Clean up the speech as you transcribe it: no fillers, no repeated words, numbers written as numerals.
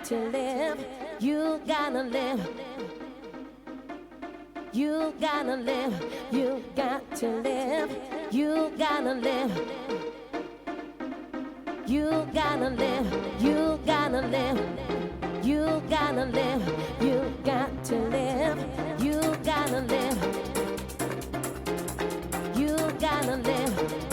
to live. You gotta live. You gotta live. You got to live. You gotta live. You gotta live. You gotta live. You gotta live. You got to live. You gotta live. You gotta live.